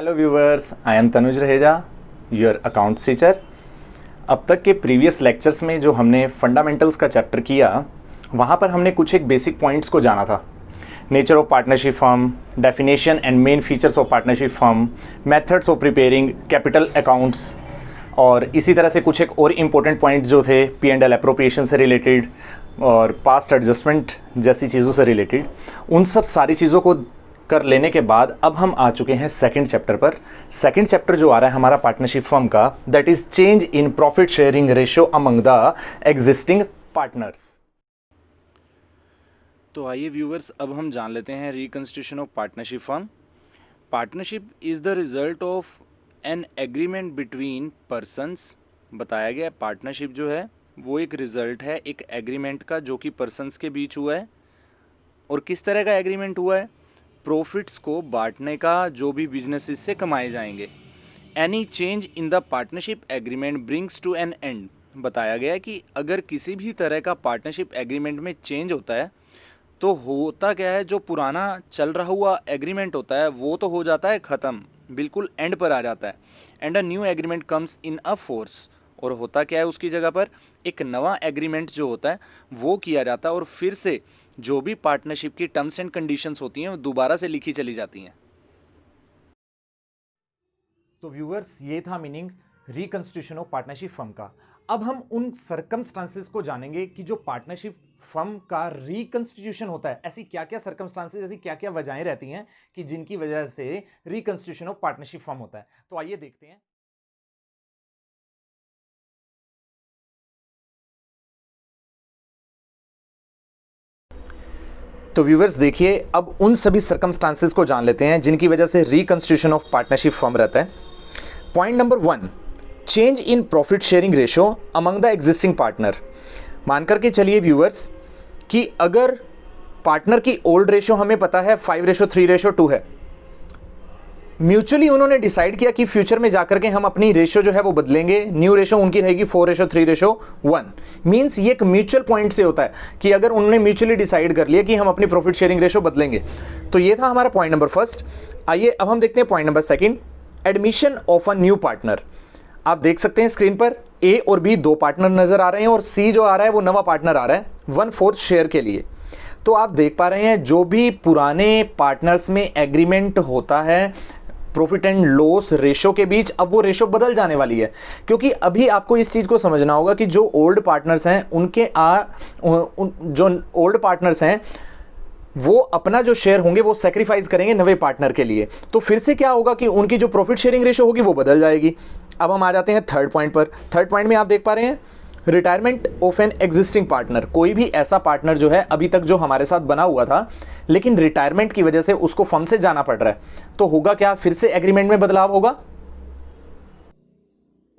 Hello viewers, I am Tanuj Raheja, your accounts teacher. अब तक के प्रीवियस लेक्चर्स में जो हमने फंडामेंटल्स का चैप्टर किया, वहाँ पर हमने कुछ एक बेसिक पॉइंट्स को जाना था। Nature of partnership firm, definition and main features of partnership firm, methods of preparing capital accounts, और इसी तरह से कुछ एक और इम्पोर्टेंट पॉइंट जो थे P&L अप्रोप्रिएशन से रिलेटेड और पास्ट एडजस्टमेंट जैसी चीज़ों से रिलेटेड, उन सब सारी चीज़ों को कर लेने के बाद अब हम आ चुके हैं सेकंड चैप्टर पर। सेकंड चैप्टर जो आ रहा है हमारा पार्टनरशिप फर्म का, that is change in profit sharing ratio among the existing partners. तो आइए व्यूवर्स, अब हम जान लेते हैं reconstitution of partnership firm. Partnership is the result of an agreement between persons. बताया गया पार्टनरशिप जो है वो एक रिजल्ट है एक एग्रीमेंट का जो कि पर्सन्स के बीच हुआ है। और किस तरह का एग्रीमेंट हुआ है? प्रॉफिट्स को बांटने का, जो भी बिजनेसेस से कमाए जाएंगे। Any change in the partnership agreement brings to an end. बताया गया कि अगर किसी भी तरह का पार्टनरशिप एग्रीमेंट में चेंज होता है तो होता क्या है, जो पुराना चल रहा हुआ एग्रीमेंट होता है वो तो हो जाता है खत्म, बिल्कुल एंड पर आ जाता है। And a new agreement comes in a force. और होता क्या है, उसकी जगह पर एक नवा एग्रीमेंट जो होता है वो किया जाता है और फिर से जो भी पार्टनरशिप की टर्म्स एंड कंडीशंस होती हैं वो दोबारा से लिखी चली जाती हैं। तो व्यूअर्स, ये था meaning reconstitution of partnership firm का। अब हम उन सर्कमस्टांसेस को जानेंगे कि जो पार्टनरशिप फर्म का रिकंस्टिट्यूशन होता है, ऐसी क्या क्या सर्कमस्टांसेस, ऐसी क्या क्या वजहें रहती हैं कि जिनकी वजह से रिकंस्टिट्यूशन ऑफ पार्टनरशिप फर्म होता है। तो आइए देखते हैं। तो व्यूवर्स देखिए, अब उन सभी सर्कमस्टांसेस को जान लेते हैं जिनकी वजह से रिकंस्टिट्यूशन ऑफ पार्टनरशिप फर्म रहता है। Point number 1, change in profit sharing ratio among the existing partner. मान करके चलिए व्यूवर्स कि अगर पार्टनर की ओल्ड रेशियो हमें पता है 5:3:2 है, म्यूचुअली उन्होंने डिसाइड किया कि फ्यूचर में जाकर के हम अपनी रेशियो जो है वो बदलेंगे, न्यू रेशियो उनकी रहेगी 4:3:1। मींस ये एक म्यूचुअल पॉइंट से होता है कि अगर उन्होंने म्यूचुअली डिसाइड कर लिया कि हम अपनी प्रॉफिट शेयरिंग रेशियो बदलेंगे। तो ये था हमारा पॉइंट नंबर फर्स्ट। आइए अब हम देखते हैं point number second, admission of a new partner. आप देख सकते हैं स्क्रीन पर ए और बी दो पार्टनर नजर आ रहे हैं और सी जो आ रहा है वो नवा पार्टनर आ रहा है 1/4 शेयर के लिए। तो आप देख पा रहे हैं जो भी पुराने पार्टनर्स में एग्रीमेंट होता है प्रॉफिट एंड लॉस रेशो के बीच, अब वो रेशो बदल जाने वाली है। क्योंकि अभी आपको इस चीज को समझना होगा कि जो ओल्ड पार्टनर्स हैं जो ओल्ड पार्टनर्स हैं वो अपना जो शेयर होंगे वो सेक्रीफाइस करेंगे नवे पार्टनर के लिए। तो फिर से क्या होगा कि उनकी जो प्रॉफिट शेयरिंग रेशो होगी वो बदल जाएगी। अब हम आ जाते हैं थर्ड पॉइंट पर। थर्ड पॉइंट में आप देख पा रहे हैं retirement of an existing partner. कोई भी ऐसा पार्टनर जो है अभी तक जो हमारे साथ बना हुआ था, लेकिन रिटायरमेंट की वजह से उसको फर्म से जाना पड़ रहा है, तो होगा क्या, फिर से एग्रीमेंट में बदलाव होगा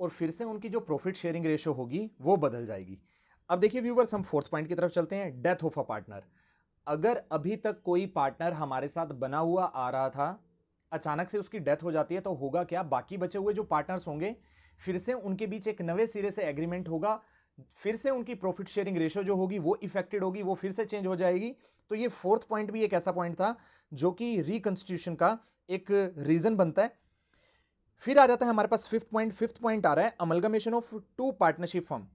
और फिर से उनकी जो प्रॉफिट शेयरिंग रेशियो होगी वो बदल जाएगी। अब देखिए व्यूवर्स, हम फोर्थ पॉइंट की तरफ चलते हैं, डेथ ऑफ अ पार्टनर। अगर अभी तक कोई पार्टनर हमारे साथ बना हुआ आ रहा था, अचानक से उसकी डेथ हो जाती है, तो होगा क्या, बाकी बचे हुए जो पार्टनर्स होंगे फिर से उनके बीच एक नवे सिरे से एग्रीमेंट होगा, फिर से उनकी प्रॉफिट शेयरिंग रेशियो जो होगी वो इफेक्टेड होगी, वो फिर से चेंज हो जाएगी। तो ये फोर्थ पॉइंट भी एक ऐसा पॉइंट था जो कि रिकंस्टिट्यूशन का एक रीजन बनता है। फिर आ जाता है हमारे पास फिफ्थ पॉइंट। फिफ्थ पॉइंट आ रहा है amalgamation of two partnership firm.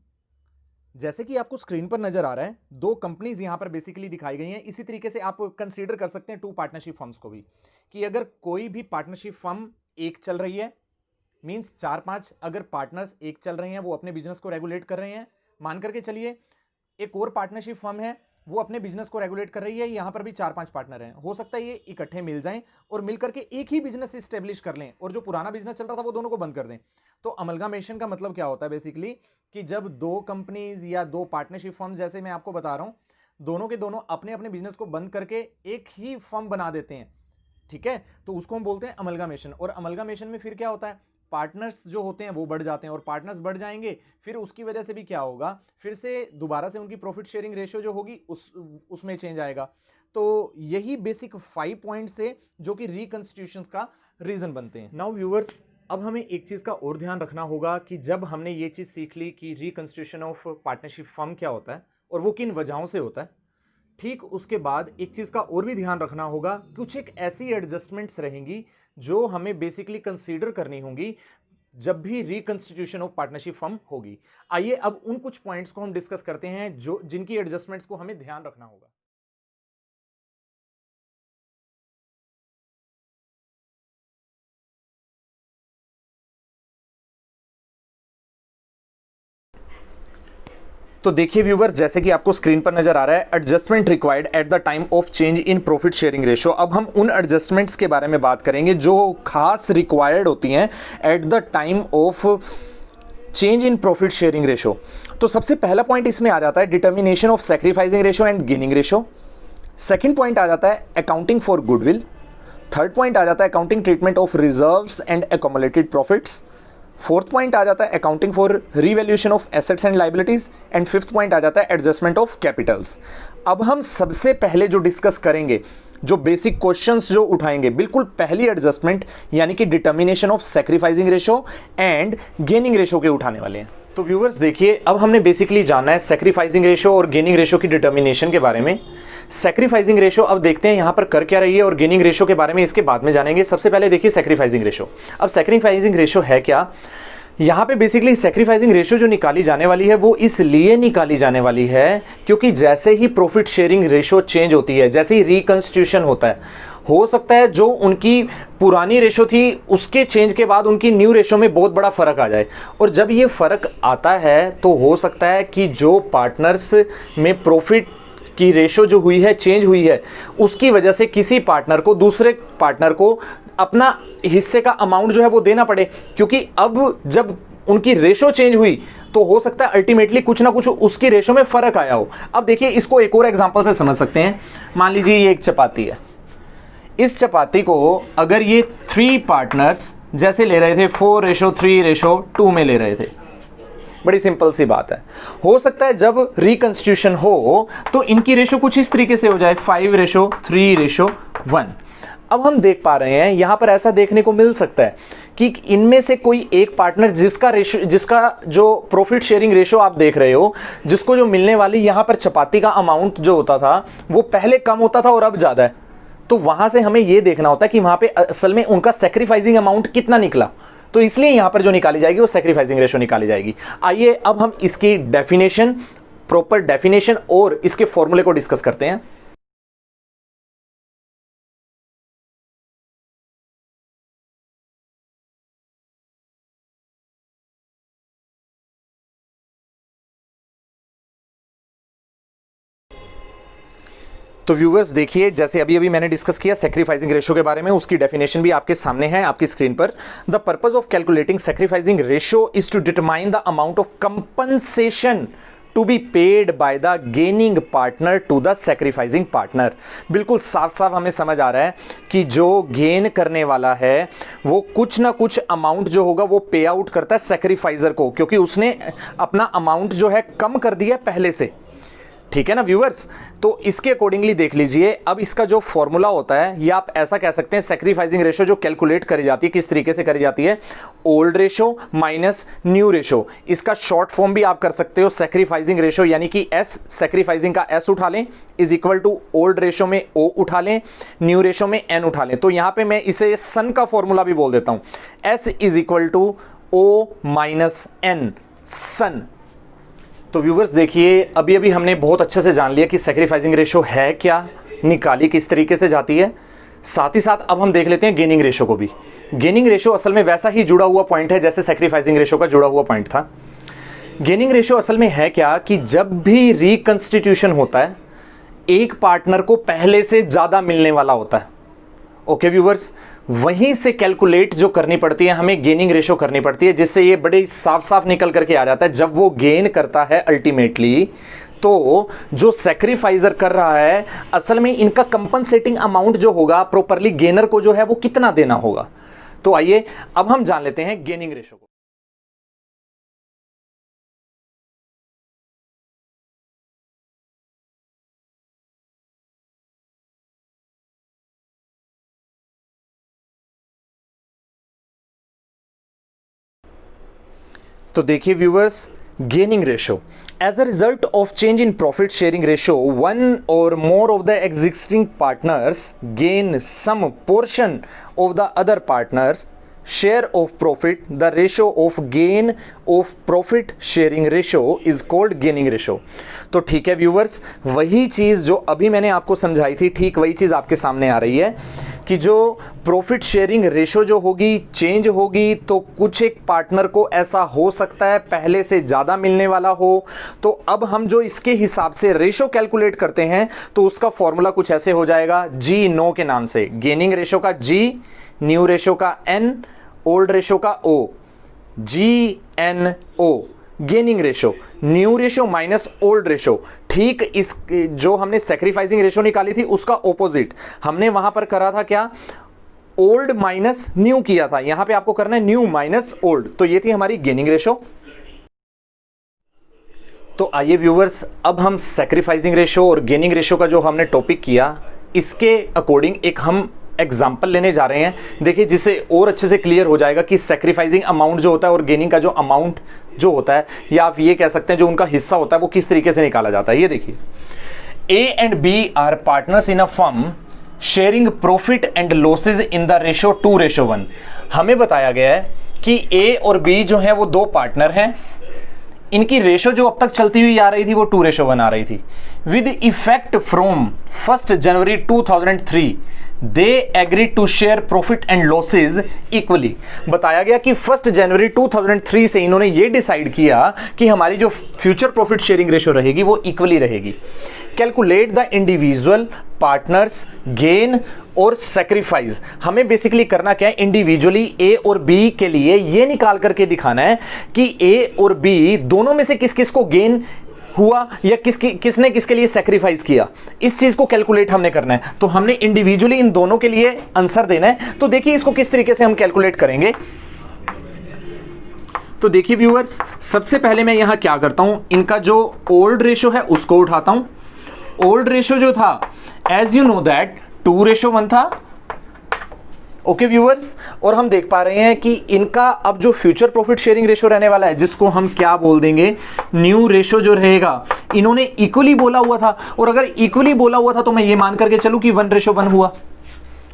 जैसे कि आपको स्क्रीन पर नजर आ रहा है, दो कंपनीज यहां पर बेसिकली दिखाई गई हैं। इसी तरीके से आप कंसीडर कर सकते हैं टू पार्टनरशिप फर्म्स को भी, कि अगर कोई भी पार्टनरशिप फर्म एक चल रही है, मींस 4-5 अगर पार्टनर्स एक चल रहे हैं, वो अपने बिजनेस को रेगुलेट कर रहे हैं। मान करके चलिए एक और पार्टनरशिप फर्म है, वो अपने बिजनेस को रेगुलेट कर रही है, यहां पर भी 4-5 पार्टनर हैं। हो सकता है ये इकट्ठे मिल जाएं और मिलकर के एक ही बिजनेस स्टेब्लिश कर लें और जो पुराना बिजनेस चल रहा था वो दोनों को बंद कर दें। तो अमलगामेशन का मतलब क्या होता है बेसिकली, कि जब दो कंपनीज या दो पार्टनरशिप फर्म, जैसे मैं आपको बता रहा हूं, दोनों के दोनों अपने अपने बिजनेस को बंद करके एक ही फर्म बना देते हैं, ठीक है, तो उसको हम बोलते हैं अमलगामेशन। और अमलगामेशन में फिर क्या होता है, पार्टनर्स जो होते हैं वो बढ़ जाते हैं, और पार्टनर्स बढ़ जाएंगे फिर उसकी वजह से भी क्या होगा, फिर से दोबारा से उनकी प्रॉफिट शेयरिंग रेशियो जो होगी उसमें चेंज आएगा। तो यही बेसिक 5 पॉइंट्स थे जो कि रिकंस्टिट्यूशन का रीजन बनते हैं। नाउ व्यूअर्स, अब हमें एक चीज का और ध्यान रखना होगा कि जब हमने ये चीज सीख ली कि रिकंस्टिट्यूशन ऑफ पार्टनरशिप फर्म क्या होता है और वो किन वजहों से होता है, ठीक उसके बाद एक चीज का और भी ध्यान रखना होगा, कुछ एक ऐसी एडजस्टमेंट्स रहेंगी जो हमें बेसिकली कंसीडर करनी होंगी जब भी रिकंस्टिट्यूशन ऑफ पार्टनरशिप फर्म होगी। आइए अब उन कुछ पॉइंट्स को हम डिस्कस करते हैं जो जिनकी एडजस्टमेंट्स को हमें ध्यान रखना होगा। तो देखिए व्यूवर्स, जैसे कि आपको स्क्रीन पर नजर आ रहा है, adjustment required at the time of change in profit sharing ratio. अब हम उन एडजस्टमेंट्स के बारे में बात करेंगे जो खास रिक्वायर्ड होती हैं at the time of change in profit sharing ratio. तो सबसे पहला पॉइंट इसमें आ जाता है determination of sacrificing ratio and gaining ratio. Second point आ जाता है accounting for goodwill. Third point आ जाता है accounting treatment of reserves and accumulated profits. Fourth point आ जाता है accounting for revaluation of assets and liabilities. And fifth point आ जाता है एडजस्टमेंट ऑफ कैपिटल्स। अब हम सबसे पहले जो डिस्कस करेंगे, जो बेसिक क्वेश्चंस जो उठाएंगे, बिल्कुल पहली एडजस्टमेंट यानी कि determination of sacrificing ratio and gaining ratio के उठाने वाले हैं। तो व्यूअर्स देखिए, अब हमने बेसिकली जाना है सैक्रिफाइसिंग रेशियो और गेनिंग रेशियो की डिटर्मिनेशन के बारे में। सैक्रिफाइसिंग रेशियो अब देखते हैं यहां पर कर क्या रही है, और गेनिंग रेशियो के बारे में इसके बाद में जानेंगे। सबसे पहले देखिए सैक्रिफाइसिंग रेशियो। अब सैक्रिफाइसिंग रेशियो है क्या? यहां पे बेसिकली सैक्रिफाइसिंग रेशियो जो निकाली जाने वाली है वो इसलिए निकाली जाने वाली है क्योंकि जैसे ही प्रॉफिट शेयरिंग रेशियो चेंज होती है, जैसे ही रिकंस्टिट्यूशन होता है, हो सकता है जो उनकी पुरानी रेशो थी उसके चेंज के बाद उनकी न्यू रेशो में बहुत बड़ा फर्क आ जाए। और जब ये फर्क आता है तो हो सकता है कि जो पार्टनर्स में प्रॉफिट की रेशो जो हुई है, चेंज हुई है, उसकी वजह से किसी पार्टनर को दूसरे पार्टनर को अपना हिस्से का अमाउंट जो है वो देना पड़े, क्योंकि अब जब उनकी रेशो चेंज हुई तो हो सकता है अल्टीमेटली कुछ ना कुछ उसकी रेशो में फर्क आया हो। अब देखिए इसको एक और एग्जांपल से समझ सकते हैं। मान लीजिए ये एक चपाती है। इस चपाती को अगर ये 3 पार्टनर्स जैसे ले रहे थे 4:3:2 में ले रहे थे, बड़ी सिंपल सी बात है, हो सकता है जब रिकंस्टिट्यूशन हो तो इनकी रेशो कुछ इस तरीके से हो जाए 5:3:1। अब हम देख पा रहे हैं यहां पर ऐसा देखने को मिल सकता है कि इनमें से कोई एक पार्टनर जिसका जो प्रॉफिट शेयरिंग रेशो आप देख रहे हो, जिसको जो मिलने वाली यहां पर चपाती का अमाउंट जो होता था वो पहले कम होता था और अब ज्यादा है। तो वहां से हमें यह देखना होता है कि वहां पे असल में उनका सैक्रिफाइसिंग अमाउंट कितना निकला। तो इसलिए यहां पर जो निकाली जाएगी वो सैक्रिफाइसिंग रेशो निकाली जाएगी। आइए अब हम इसकी डेफिनेशन, प्रॉपर डेफिनेशन और इसके फॉर्मूले को डिस्कस करते हैं। तो व्यूअर्स देखिए, जैसे अभी अभी मैंने डिस्कस किया सैक्रिफाइसिंग रेशियो के बारे में, उसकी डेफिनेशन भी आपके सामने है आपकी स्क्रीन पर। The purpose of calculating sacrificing ratio is to determine the amount of compensation to be paid by the gaining partner to the sacrificing partner. बिल्कुल साफ साफ हमें समझ आ रहा है कि जो गेन करने वाला है वो कुछ ना कुछ अमाउंट जो होगा वो पे आउट करता है सैक्रिफाइजर को, क्योंकि उसने अपना अमाउंट जो है कम कर दिया पहले से। ठीक है ना व्यूअर्स? तो इसके अकॉर्डिंगली देख लीजिए, अब इसका जो फॉर्मूला होता है, ये आप ऐसा कह सकते हैं, सैक्रिफाइसिंग रेशो जो कैलकुलेट करी जाती है किस तरीके से करी जाती है, old ratio minus new ratio. इसका शॉर्ट फॉर्म भी आप कर सकते हो सैक्रिफाइसिंग रेशो, यानी कि एस, सैक्रिफाइसिंग का एस उठा लें, is equal to old ratio में ओ उठा लें, न्यू रेशो में एन उठा लें। तो यहां पे मैं इसे सन का फॉर्मूला भी बोल देता हूं, S is equal to O minus N, son. तो व्यूवर्स देखिए, अभी अभी हमने बहुत अच्छे से जान लिया कि सैक्रिफाइसिंग रेशो है क्या, निकाली किस तरीके से जाती है। साथ ही साथ अब हम देख लेते हैं गेनिंग रेशो को भी। गेनिंग रेशो असल में वैसा ही जुड़ा हुआ पॉइंट है जैसे सैक्रिफाइसिंग रेशो का जुड़ा हुआ पॉइंट था। गेनिंग रेशो असल में है क्या कि जब भी रिकंस्टिट्यूशन होता है एक पार्टनर को पहले से ज्यादा मिलने वाला होता है। ओके व्यूवर्स, वहीं से कैलकुलेट जो करनी पड़ती है, हमें गेनिंग रेशो करनी पड़ती है, जिससे ये बड़े साफ साफ निकल करके आ जाता है। जब वो गेन करता है अल्टीमेटली, तो जो सैक्रिफाइजर कर रहा है असल में इनका कंपनसेटिंग अमाउंट जो होगा प्रॉपरली गेनर को जो है वो कितना देना होगा। तो आइए अब हम जान लेते हैं गेनिंग रेशो को। तो देखिए viewers, gaining ratio. As a result of change in profit sharing ratio, one or more of the existing partners gain some portion of the other partners share of profit. The ratio of gain of profit sharing ratio is called gaining ratio. तो ठीक है viewers, वही चीज जो अभी मैंने आपको समझाई थी, ठीक वही चीज आपके सामने आ रही है कि जो प्रॉफिट शेयरिंग रेशो जो होगी चेंज होगी, तो कुछ एक पार्टनर को ऐसा हो सकता है पहले से ज़्यादा मिलने वाला हो। तो अब हम जो इसके हिसाब से रेशो कैलकुलेट करते हैं तो उसका फॉर्मूला कुछ ऐसे हो जाएगा, जी नो के नाम से। गेनिंग रेशो का जी, न्यू रेशो का एन, ओल्ड रेशो का O, G N O. Gaining ratio, new ratio minus old ratio. ठीक इस जो हमने सैक्रिफाइसिंग रेशो निकाली थी उसका ऑपोजिट हमने वहां पर करा था, क्या, ओल्ड माइनस न्यू किया था। यहां पे आपको करना है न्यू माइनस ओल्ड। तो ये थी हमारी गेनिंग रेशो। तो आइए व्यूवर्स, अब हम सैक्रिफाइसिंग रेशो और गेनिंग रेशो का जो हमने टॉपिक किया, इसके अकॉर्डिंग एक हम एग्जाम्पल लेने जा रहे हैं। देखिए, जिससे और अच्छे से क्लियर हो जाएगा कि सैक्रिफाइसिंग अमाउंट जो होता है और गेनिंग का जो अमाउंट जो होता है, या आप ये कह सकते हैं जो उनका हिस्सा होता है, वो किस तरीके से निकाला जाता है। ये देखिए, A and B are partners in a firm sharing profit and losses in the ratio 2:1। हमें बताया गया है कि ए और बी जो है वो दो पार्टनर हैं, इनकी रेशो जो अब तक चलती हुई आ रही थी वो 2:1 आ रही थी। With effect from 1 January 2003 they agree to share profit and losses equally. बताया गया कि 1 जनवरी 2003 से इन्होंने ये डिसाइड किया कि हमारी जो फ्यूचर प्रॉफिट शेयरिंग रेशो रहेगी वो इक्वली रहेगी। Calculate the individual partners gain और सैक्रिफाइस। हमें बेसिकली करना क्या है, इंडिविजुअली ए और बी के लिए ये निकाल करके दिखाना है कि ए और बी दोनों में से किस किस को गेन हुआ या किसने किसके लिए सैक्रिफाइस किया, इस चीज को कैलकुलेट हमने करना है। तो हमने इंडिविजुअली इन दोनों के लिए आंसर देना है। तो देखिए इसको किस तरीके से हम कैलकुलेट करेंगे। तो देखिए व्यूअर्स, सबसे पहले मैं यहां क्या करता हूं, इनका जो ओल्ड रेशो है उसको उठाता हूं। ओल्ड रेशो जो था, एज यू नो दैट 2:1 था। ओके व्यूअर्स, और हम देख पा रहे हैं कि इनका अब जो फ्यूचर प्रॉफिट शेयरिंग रेशो रहने वाला है, जिसको हम क्या बोल देंगे, न्यू रेशो जो रहेगा, इन्होंने इक्वली बोला हुआ था। और अगर इक्वली बोला हुआ था तो मैं ये मान करके चलूं कि 1:1 हुआ।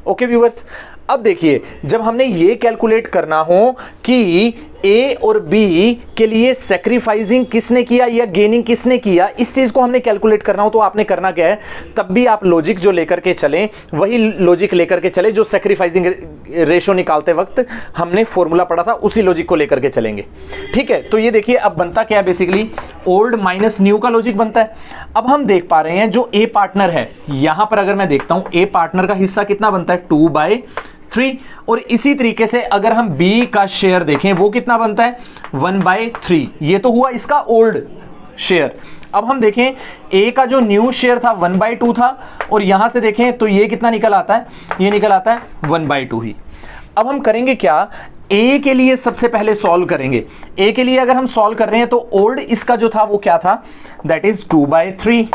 ओके व्यूअर्स, अब देखिए, जब हमने ये कैलकुलेट करना हो कि ए और बी के लिए सैक्रिफाइसिंग किसने किया या गेनिंग किसने किया, इस चीज को हमने कैलकुलेट करना हो, तो आपने करना क्या है, तब भी आप लॉजिक जो लेकर के चलें वही लॉजिक लेकर के चले जो सैक्रिफाइसिंग रेशो निकालते वक्त हमने फॉर्मूला पढ़ा था, उसी लॉजिक को लेकर के चलेंगे। ठीक है, तो ये देखिए अब बनता क्या है, बेसिकली ओल्ड माइनस न्यू का लॉजिक बनता है। अब हम देख पा रहे हैं जो ए पार्टनर है, यहां पर अगर मैं देखता हूं ए पार्टनर का हिस्सा कितना बनता है, 2/3। और इसी तरीके से अगर हम बी का शेयर देखें वो कितना बनता है, 1/3। ये तो हुआ इसका ओल्ड शेयर। अब हम देखें ए का जो न्यू शेयर था 1/2 था, और यहां से देखें तो ये कितना निकल आता है, ये निकल आता है 1/2 ही। अब हम करेंगे क्या, ए के लिए सबसे पहले सॉल्व करेंगे। ए के लिए अगर हम सॉल्व कर रहे हैं तो ओल्ड इसका जो था वो क्या था, दैट इज 2/3,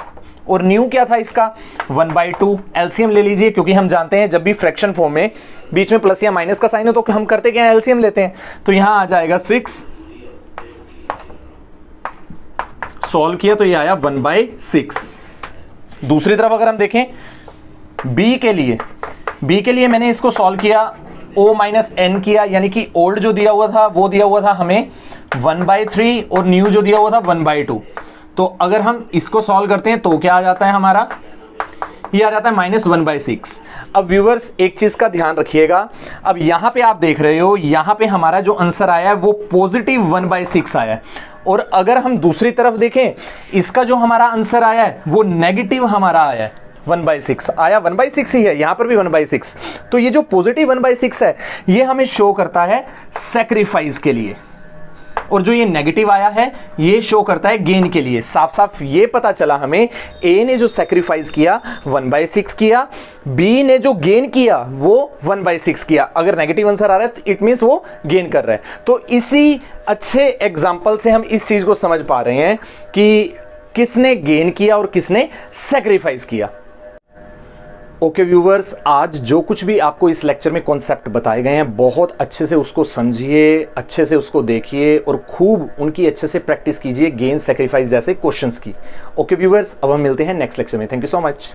और न्यू क्या था इसका 1/2। एलसीएम ले लीजिए, क्योंकि हम जानते हैं जब भी फ्रैक्शन फॉर्म में बीच में प्लस या माइनस का साइन हो तो हम करते क्या है, एलसीएम लेते हैं। तो यहां आ जाएगा 6, सॉल्व किया तो ये आया 1/6। दूसरी तरफ अगर हम देखें बी के लिए मैंने इसको सॉल्व किया, ओ माइनस एन किया, यानी कि ओल्ड जो दिया हुआ था वो दिया हुआ था हमें 1/3 और न्यू जो दिया हुआ था 1/2। तो अगर हम इसको सॉल्व करते हैं तो क्या आ जाता है हमारा, ये आ जाता है -1/6। अब व्यूअर्स एक चीज का ध्यान रखिएगा, अब यहां पे आप देख रहे हो, यहां पे हमारा जो आंसर आया है वो पॉजिटिव 1/6 आया है। और अगर हम दूसरी तरफ देखें, इसका जो हमारा आंसर आया है वो नेगेटिव हमारा आया है, 1/6 आया, 1/6 ही है, यहां पर भी 1/6। तो ये जो पॉजिटिव 1/6 है ये हमें शो करता है सैक्रिफाइस के लिए, और जो ये नेगेटिव आया है ये शो करता है गेन के लिए। साफ साफ ये पता चला हमें, ए ने जो सैक्रिफाइस किया 1/6 किया, बी ने जो गेन किया वो 1/6 किया। अगर नेगेटिव आंसर आ रहा है तो इट मींस वो गेन कर रहा है। तो इसी अच्छे एग्जाम्पल से हम इस चीज को समझ पा रहे हैं कि किसने गेन किया और किसने सैक्रिफाइस किया। ओके व्यूवर्स, आज जो कुछ भी आपको इस लेक्चर में कॉन्सेप्ट बताए गए हैं बहुत अच्छे से उसको समझिए, अच्छे से उसको देखिए और खूब उनकी अच्छे से प्रैक्टिस कीजिए गेन सेक्रीफाइस जैसे क्वेश्चंस की। ओके व्यूवर्स, अब हम मिलते हैं नेक्स्ट लेक्चर में। Thank you so much.